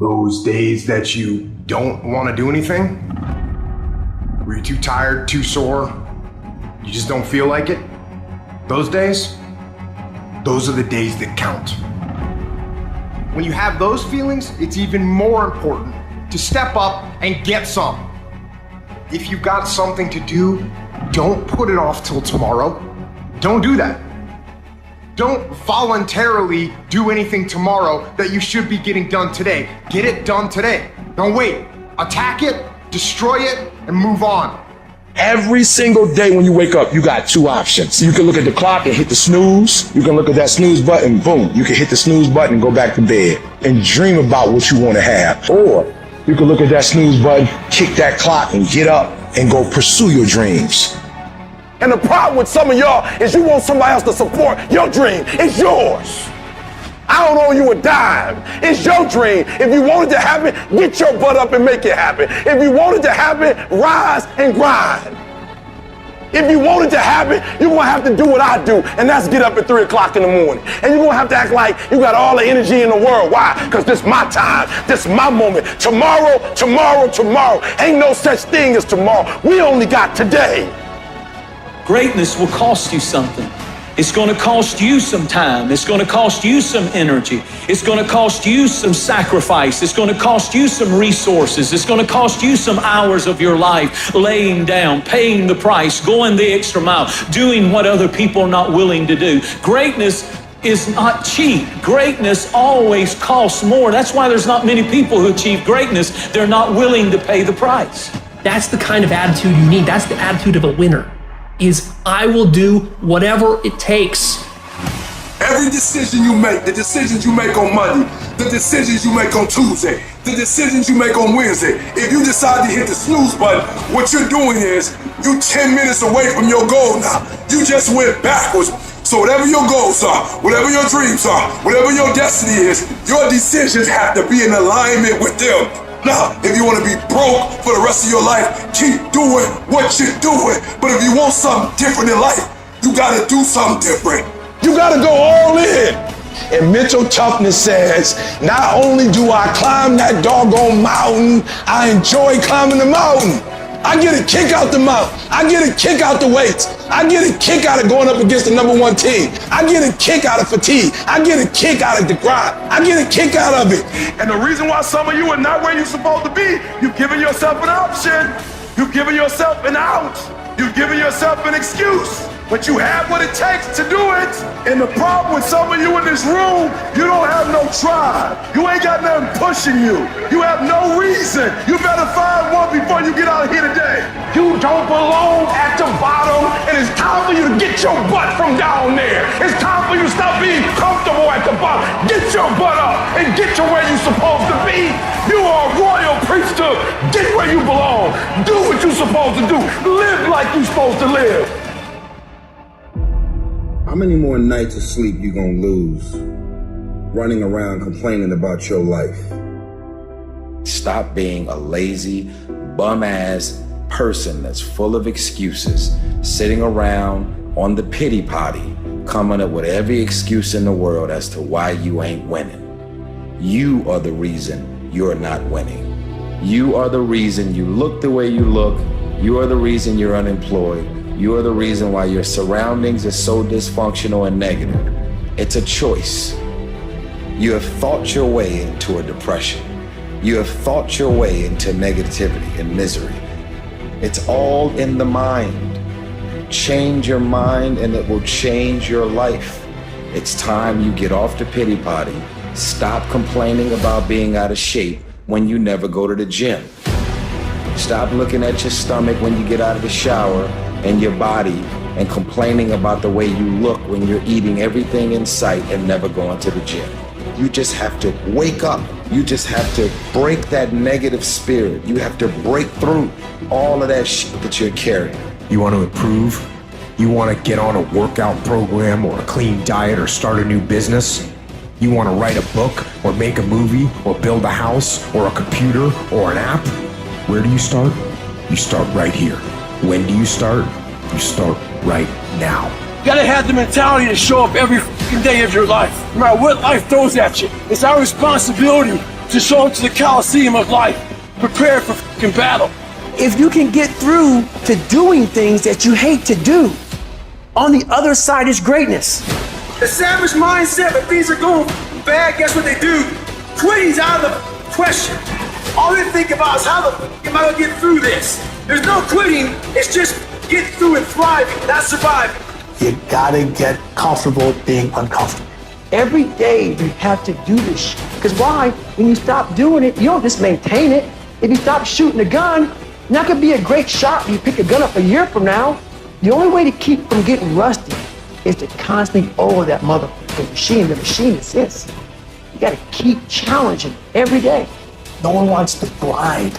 Those days that you don't want to do anything, where you're too tired, too sore, you just don't feel like it. Those days, those are the days that count. When you have those feelings, it's even more important to step up and get some. If you've got something to do, don't put it off till tomorrow. Don't do that. Don't voluntarily do anything tomorrow that you should be getting done today. Get it done today. Don't wait. Attack it, destroy it, and move on. Every single day when you wake up, you got two options. You can look at the clock and hit the snooze. You can look at that snooze button, boom. You can hit the snooze button and go back to bed and dream about what you want to have. Or you can look at that snooze button, kick that clock and get up and go pursue your dreams. And the problem with some of y'all is you want somebody else to support your dream. It's yours. I don't owe you a dime. It's your dream. If you want it to happen, get your butt up and make it happen. If you want it to happen, rise and grind. If you want it to happen, you're going to have to do what I do, and that's get up at 3 o'clock in the morning. And you're going to have to act like you got all the energy in the world. Why? Because this is my time. This is my moment. Tomorrow. Ain't no such thing as tomorrow. We only got today. Greatness will cost you something. It's going to cost you some time. It's going to cost you some energy. It's going to cost you some sacrifice. It's going to cost you some resources. It's going to cost you some hours of your life laying down, paying the price, going the extra mile, doing what other people are not willing to do. Greatness is not cheap. Greatness always costs more. That's why there's not many people who achieve greatness. They're not willing to pay the price. That's the kind of attitude you need. That's the attitude of a winner. Is I will do whatever it takes. Every decision you make, the decisions you make on Monday, the decisions you make on Tuesday, the decisions you make on Wednesday, if you decide to hit the snooze button, what you're doing is you 10 minutes away from your goal now. You just went backwards. So whatever your goals are, whatever your dreams are, whatever your destiny is, your decisions have to be in alignment with them. Now, if you want to be broke for the rest of your life, keep doing what you're doing. But if you want something different in life, you got to do something different. You got to go all in. And mental toughness says, not only do I climb that doggone mountain, I enjoy climbing the mountain. I get a kick out the mountain. I get a kick out the weights. I get a kick out of going up against the number one team. I get a kick out of fatigue. I get a kick out of the grind. I get a kick out of it. And the reason why some of you are not where you're supposed to be, you've given yourself an option. You've given yourself an out. You've given yourself an excuse. But you have what it takes to do it. And the problem with some of you in this room, you don't have no drive. You ain't got nothing pushing you. You have no reason. You better find one before you get out of here today. You don't belong at the bottom, and it's time for you to get your butt from down there. It's time for you to stop being comfortable at the bottom. Get your butt up and get to where you're supposed to be. You are a royal priesthood. Get where you belong. Do what you're supposed to do. Live like you're supposed to live. How many more nights of sleep you gonna lose running around complaining about your life? Stop being a lazy, bum-ass person that's full of excuses, sitting around on the pity potty, coming up with every excuse in the world as to why you ain't winning. You are the reason you're not winning. You are the reason you look the way you look. You are the reason you're unemployed. You are the reason why your surroundings are so dysfunctional and negative. It's a choice. You have thought your way into a depression. You have thought your way into negativity and misery. It's all in the mind. Change your mind and it will change your life. It's time you get off the pity potty. Stop complaining about being out of shape when you never go to the gym. Stop looking at your stomach when you get out of the shower and your body and complaining about the way you look when you're eating everything in sight and never going to the gym. You just have to wake up. You just have to break that negative spirit. You have to break through all of that shit that you're carrying. You want to improve? You want to get on a workout program or a clean diet or start a new business? You want to write a book or make a movie or build a house or a computer or an app? Where do you start? You start right here. When do you start? You start right now. You gotta have the mentality to show up every fucking day of your life, no matter what life throws at you. It's our responsibility to show up to the Coliseum of life, prepared for fucking battle. If you can get through to doing things that you hate to do, on the other side is greatness. The savage mindset, when things are going bad, guess what they do? Quitting's out of the question. All they think about is how the fuck am I gonna get through this? There's no quitting, it's just get through and thriving, not surviving. You gotta get comfortable being uncomfortable. Every day you have to do this shit. Because why? When you stop doing it, you don't just maintain it. If you stop shooting a gun, you're not gonna be a great shot when you pick a gun up a year from now. The only way to keep from getting rusty is to constantly oil that motherfucking machine. The machine is this. You gotta keep challenging every day. No one wants to grind.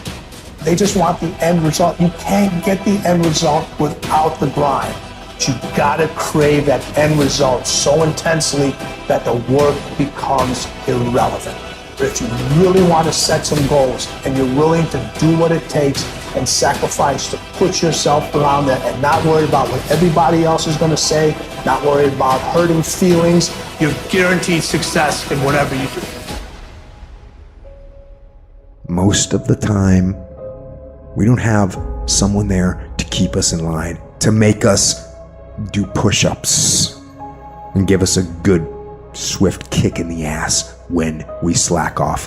They just want the end result. You can't get the end result without the grind. But you gotta crave that end result so intensely that the work becomes irrelevant. But if you really want to set some goals and you're willing to do what it takes and sacrifice to put yourself around that and not worry about what everybody else is gonna say, not worry about hurting feelings, you're guaranteed success in whatever you do. Most of the time, we don't have someone there to keep us in line, to make us do push-ups and give us a good, swift kick in the ass when we slack off.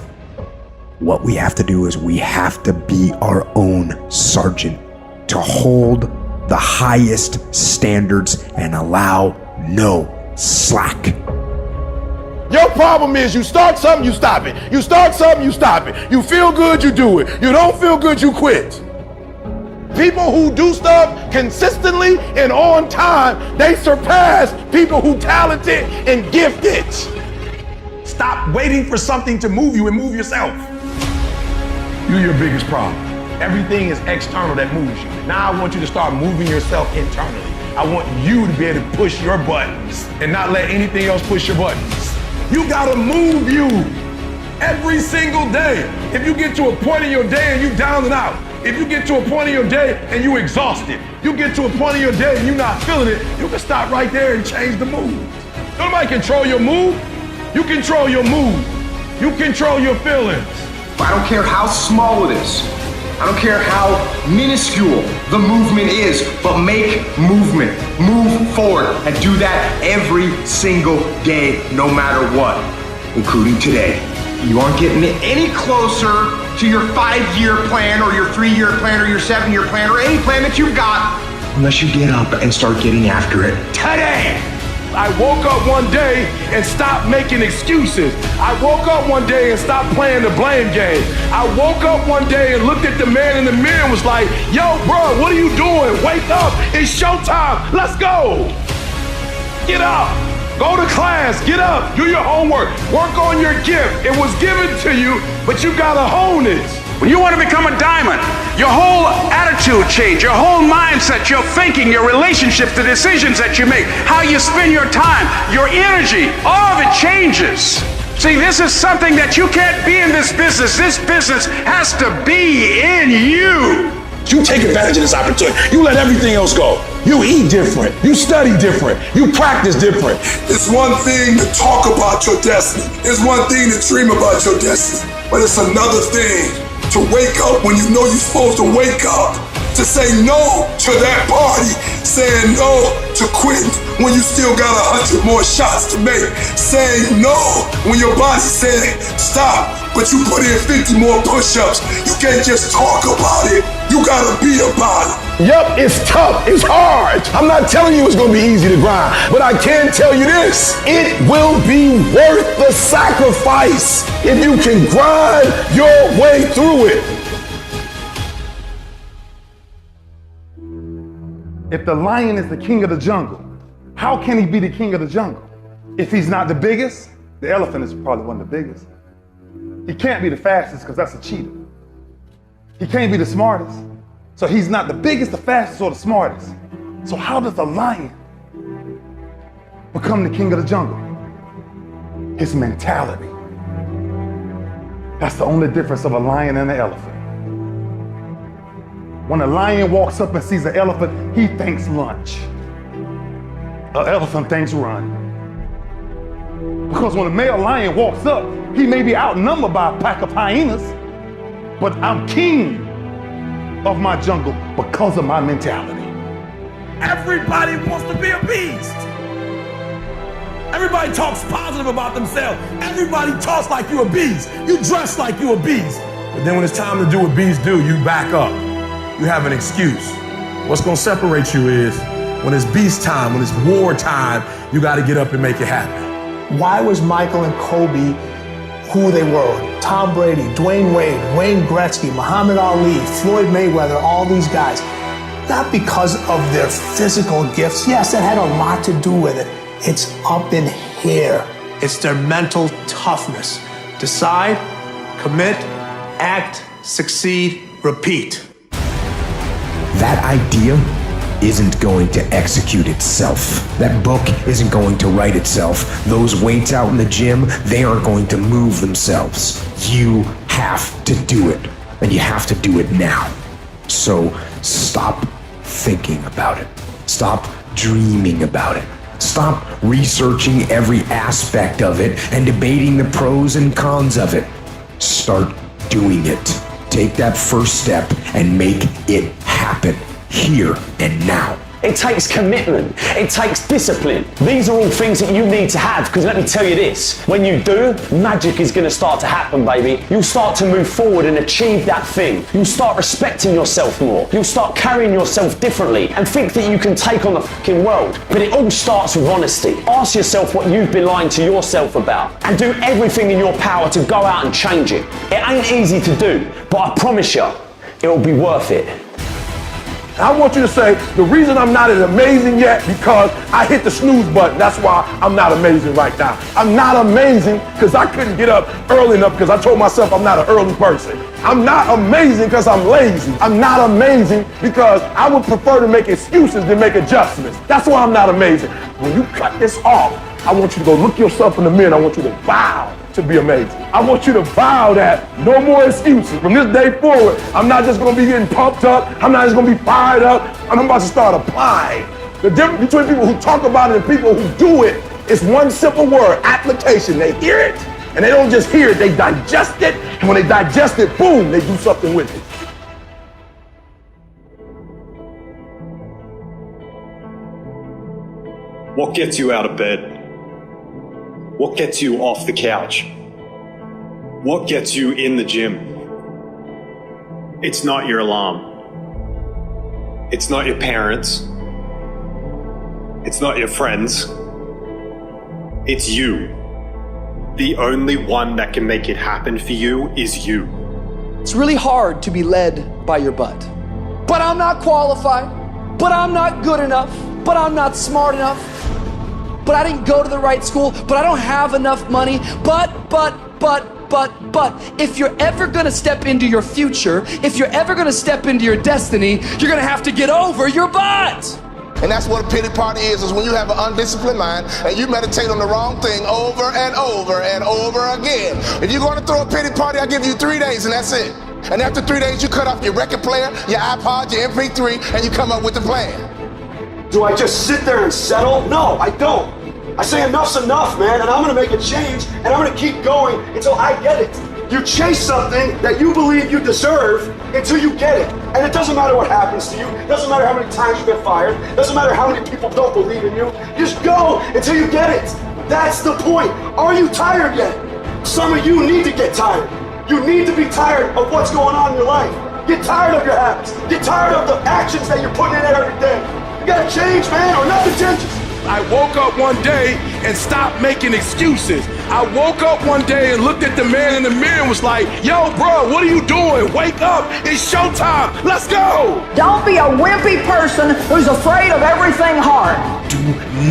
What we have to do is we have to be our own sergeant, to hold the highest standards and allow no slack. Your problem is you start something, you stop it. You start something, you stop it. You feel good, you do it. You don't feel good, you quit. People who do stuff consistently and on time, they surpass people who talented and gifted. Stop waiting for something to move you and move yourself. You're your biggest problem. Everything is external that moves you. Now I want you to start moving yourself internally. I want you to be able to push your buttons and not let anything else push your buttons. You gotta move you every single day. If you get to a point in your day and you down and out, if you get to a point in your day and you exhausted, you get to a point in your day and you're not feeling it, you can stop right there and change the mood. Nobody control your mood. You control your mood. You control your feelings. I don't care how small it is. I don't care how minuscule the movement is, but make movement. Move forward and do that every single day, no matter what, including today. You aren't getting any closer to your 5-year plan or your 3-year plan or your 7-year plan or any plan that you've got unless you get up and start getting after it today. I woke up one day and stopped making excuses. I woke up one day and stopped playing the blame game. I woke up one day and looked at the man in the mirror and was like, yo, bro, what are you doing? Wake up, it's showtime, let's go. Get up, go to class, get up, do your homework, work on your gift. It was given to you, but you gotta hone it. When you want to become a diamond, your whole attitude change, your whole mindset, your thinking, your relationship, the decisions that you make, how you spend your time, your energy, all of it changes. See, this is something that you can't be in this business. This business has to be in you. You take advantage of this opportunity. You let everything else go. You eat different. You study different. You practice different. It's one thing to talk about your destiny. It's one thing to dream about your destiny. But it's another thing to wake up when you know you're supposed to wake up, to say no to that party, saying no to quitting when you still got 100 more shots to make, saying no when your boss said stop, but you put in 50 more push-ups. You can't just talk about it, you gotta be about it. Yep, it's tough, it's hard. I'm not telling you it's gonna be easy to grind, but I can tell you this, it will be worth the sacrifice if you can grind your way through it. If the lion is the king of the jungle, how can he be the king of the jungle? If he's not the biggest, the elephant is probably one of the biggest. He can't be the fastest because that's a cheetah. He can't be the smartest. So he's not the biggest, the fastest, or the smartest. So how does a lion become the king of the jungle? His mentality. That's the only difference of a lion and an elephant. When a lion walks up and sees an elephant, he thinks lunch. An elephant thinks run. Because when a male lion walks up, He may be outnumbered by a pack of hyenas, but I'm king of my jungle because of my mentality. Everybody wants to be a beast. Everybody talks positive about themselves. Everybody talks like you a beast. You dress like you a beast. But then when it's time to do what beasts do, you back up. You have an excuse. What's gonna separate you is when it's beast time, when it's war time, you gotta get up and make it happen. Why was Michael and Kobe who they were? Tom Brady, Dwayne Wade, Wayne Gretzky, Muhammad Ali, Floyd Mayweather, all these guys. Not because of their physical gifts. Yes, that had a lot to do with it. It's up in here. It's their mental toughness. Decide, commit, act, succeed, repeat. That idea isn't going to execute itself. That book isn't going to write itself. Those weights out in the gym, they aren't going to move themselves. You have to do it, and you have to do it now. So stop thinking about it. Stop dreaming about it. Stop researching every aspect of it and debating the pros and cons of it. Start doing it. Take that first step and make it happen here and now. It takes commitment. It takes discipline. These are all things that you need to have, because let me tell you this, when you do, magic is going to start to happen, baby. You'll start to move forward and achieve that thing. You'll start respecting yourself more. You'll start carrying yourself differently and think that you can take on the fucking world. But it all starts with honesty. Ask yourself what you've been lying to yourself about and do everything in your power to go out and change it. It ain't easy to do, but I promise you, it'll be worth it. I want you to say, the reason I'm not as amazing yet because I hit the snooze button. That's why I'm not amazing right now. I'm not amazing because I couldn't get up early enough because I told myself I'm not an early person. I'm not amazing because I'm lazy. I'm not amazing because I would prefer to make excuses than make adjustments. That's why I'm not amazing. When you cut this off, I want you to go look yourself in the mirror and I want you to vow to be amazing. I want you to vow that no more excuses. From this day forward, I'm not just gonna be getting pumped up. I'm not just gonna be fired up. I'm about to start applying. The difference between people who talk about it and people who do it is one simple word, application. They hear it and they don't just hear it, they digest it. And when they digest it, boom, they do something with it. What gets you out of bed? What gets you off the couch? What gets you in the gym? It's not your alarm. It's not your parents. It's not your friends. It's you. The only one that can make it happen for you is you. It's really hard to be led by your butt. But I'm not qualified. But I'm not good enough. But I'm not smart enough. But I didn't go to the right school, but I don't have enough money, but, if you're ever gonna step into your future, if you're ever gonna step into your destiny, you're gonna have to get over your butt. And that's what a pity party is when you have an undisciplined mind and you meditate on the wrong thing over and over and over again. If you're gonna throw a pity party, I'll give you 3 days and that's it. And after 3 days, you cut off your record player, your iPod, your MP3, and you come up with a plan. Do I just sit there and settle? No, I don't. I say enough's enough, man, and I'm gonna make a change, and I'm gonna keep going until I get it. You chase something that you believe you deserve until you get it. And it doesn't matter what happens to you. It doesn't matter how many times you get fired. It doesn't matter how many people don't believe in you. You just go until you get it. That's the point. Are you tired yet? Some of you need to get tired. You need to be tired of what's going on in your life. Get tired of your habits. Get tired of the actions that you're putting in every day. You gotta change, man, or nothing changes. I woke up one day and stopped making excuses. I woke up one day and looked at the man in the mirror and was like, yo, bro, what are you doing? Wake up, it's showtime, let's go. Don't be a wimpy person who's afraid of everything hard. Do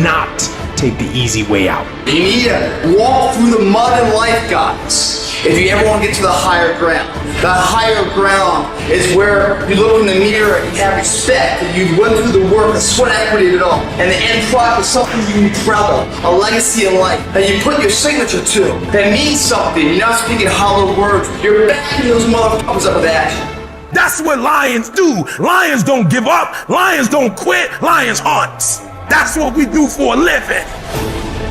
not take the easy way out. You need to walk through the mud in life, guys. If you ever want to get to the higher ground. That higher ground is where you look in the mirror and you have respect, and you went through the work, the sweat equity of it all. And the end product is something you can be proud of, a legacy in life that you put your signature to, that means something. You're not speaking hollow words. You're backing those motherfuckers up with action. That's what lions do. Lions don't give up. Lions don't quit. Lions hunt. That's what we do for a living.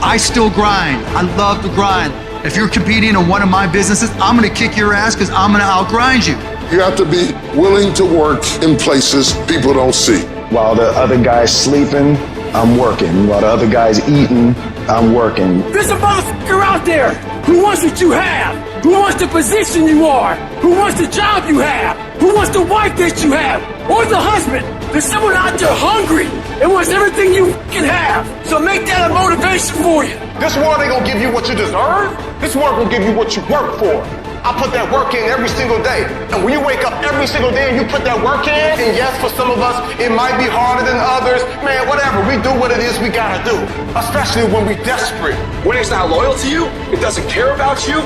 I still grind. I love to grind. If you're competing in one of my businesses, I'm gonna kick your ass because I'm gonna outgrind you. You have to be willing to work in places people don't see. While the other guy's sleeping, I'm working. While the other guy's eating, I'm working. There's a motherfucker out there who wants what you have, who wants the position you are, who wants the job you have, who wants the wife that you have, or the husband. There's someone out there hungry and wants everything you can have. So make that a motivation for you. This world ain't gonna give you what you deserve. This world gonna give you what you work for. I put that work in every single day. And when you wake up every single day and you put that work in, and yes, for some of us, it might be harder than others. Man, whatever, we do what it is we gotta do. Especially when we're desperate. Winning's not loyal to you. It doesn't care about you.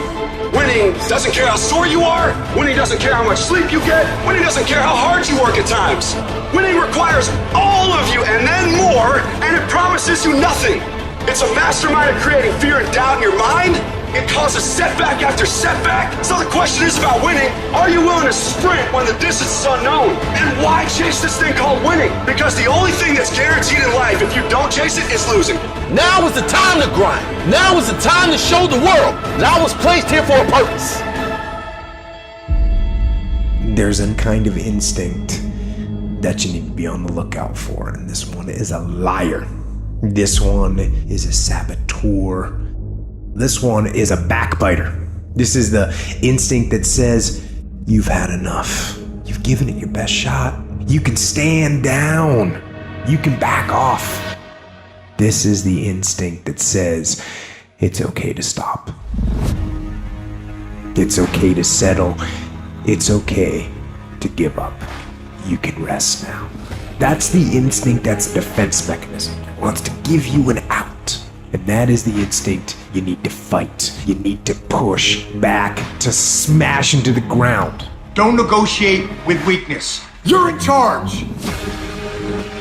Winning doesn't care how sore you are. Winning doesn't care how much sleep you get. Winning doesn't care how hard you work at times. Winning requires all of you and then more, and it promises you nothing. It's a mastermind of creating fear and doubt in your mind. It causes setback after setback. So the question is about winning. Are you willing to sprint when the distance is unknown? And why chase this thing called winning? Because the only thing that's guaranteed in life, if you don't chase it, is losing. Now is the time to grind. Now is the time to show the world that I was placed here for a purpose. There's a kind of instinct that you need to be on the lookout for, and this one is a liar. This one is a saboteur. This one is a backbiter. This is the instinct that says, you've had enough. You've given it your best shot. You can stand down. You can back off. This is the instinct that says, it's okay to stop. It's okay to settle. It's okay to give up. You can rest now. That's the instinct, that's a defense mechanism. It wants to give you an out. And that is the instinct you need to fight. You need to push back, to smash into the ground. Don't negotiate with weakness. You're in charge.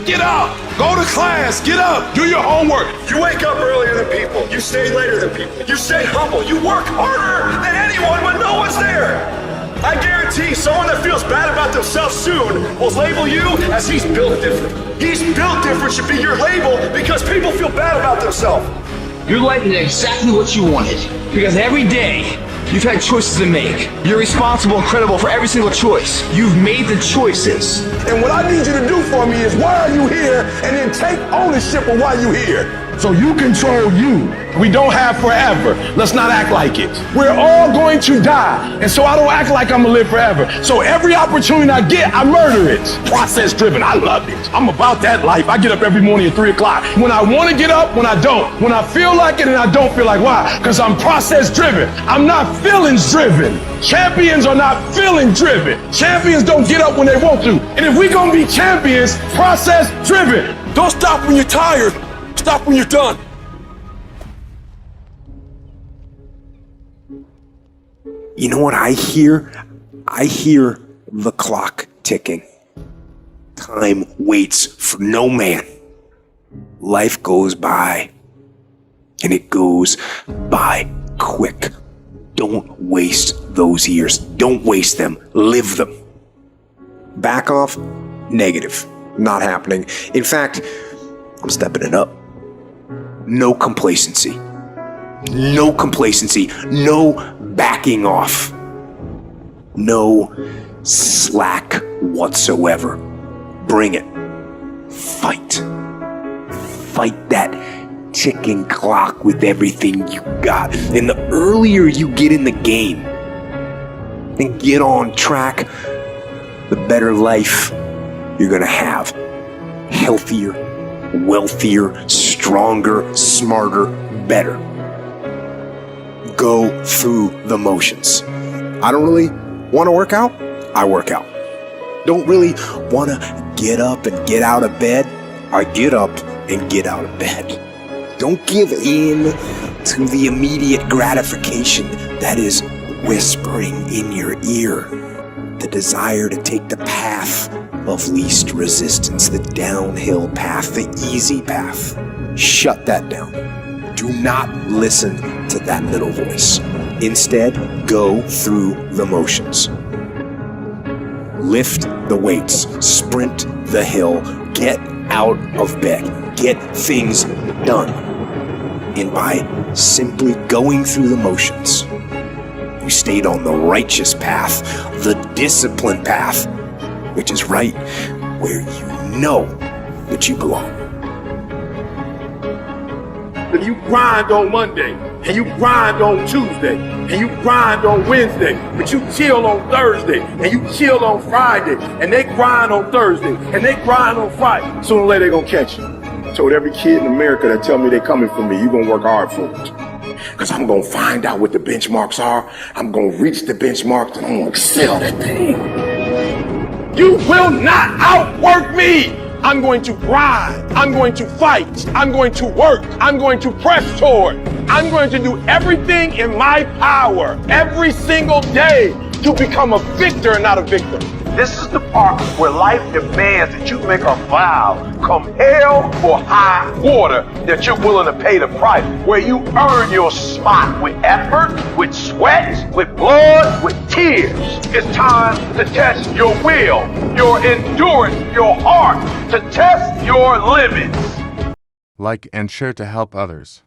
Get up! Go to class! Get up! Do your homework! You wake up earlier than people. You stay later than people. You stay humble. You work harder than anyone when no one's there. I guarantee someone that feels bad about themselves soon will label you as he's built different. He's built different should be your label because people feel bad about themselves. Your life is exactly what you wanted. Because every day, you've had choices to make. You're responsible and credible for every single choice. You've made the choices. And what I need you to do for me is why are you here, and then take ownership of why you're here. So you control you. We don't have forever. Let's not act like it. We're all going to die. And so I don't act like I'm gonna live forever. So every opportunity I get, I murder it. Process driven. I love it. I'm about that life. I get up every morning at 3 o'clock. When I want to get up, when I don't. When I feel like it and I don't feel like. Why? Because I'm process driven. I'm not feelings driven. Champions are not feeling driven. Champions don't get up when they want to. And if we're gonna be champions, process driven. Don't stop when you're tired. Stop when you're done. You know what I hear? I hear the clock ticking. Time waits for no man. Life goes by, and it goes by quick. Don't waste those years. Don't waste them. Live them. Back off? Negative. Not happening. In fact, I'm stepping it up. No complacency. No complacency. No backing off. No slack whatsoever. Bring it. Fight. Fight that ticking clock with everything you got. And the earlier you get in the game and get on track, the better life you're gonna have. Healthier, wealthier, stronger, smarter, better. Go through the motions. I don't really want to work out. I work out. Don't really want to get up and get out of bed. I get up and get out of bed. Don't give in to the immediate gratification that is whispering in your ear. The desire to take the path of least resistance, the downhill path, the easy path. Shut that down. Do not listen to that little voice. Instead, go through the motions. Lift the weights, sprint the hill, get out of bed, get things done. And by simply going through the motions, you stayed on the righteous path, the disciplined path, which is right where you know that you belong. If you grind on Monday, and you grind on Tuesday, and you grind on Wednesday, but you chill on Thursday, and you chill on Friday, and they grind on Thursday, and they grind on Friday, sooner or later they're gonna catch you. I told every kid in America that tell me they're coming for me, you're gonna work hard for it. Because I'm gonna find out what the benchmarks are, I'm gonna reach the benchmarks, and I'm gonna excel that thing. You will not outwork me! I'm going to grind. I'm going to fight. I'm going to work. I'm going to press toward. I'm going to do everything in my power every single day to become a victor and not a victim. This is the part where life demands that you make a vow, come hell or high water, that you're willing to pay the price, where you earn your spot with effort, with sweat, with blood, with tears. It's time to test your will, your endurance, your heart, to test your limits. Like and share to help others.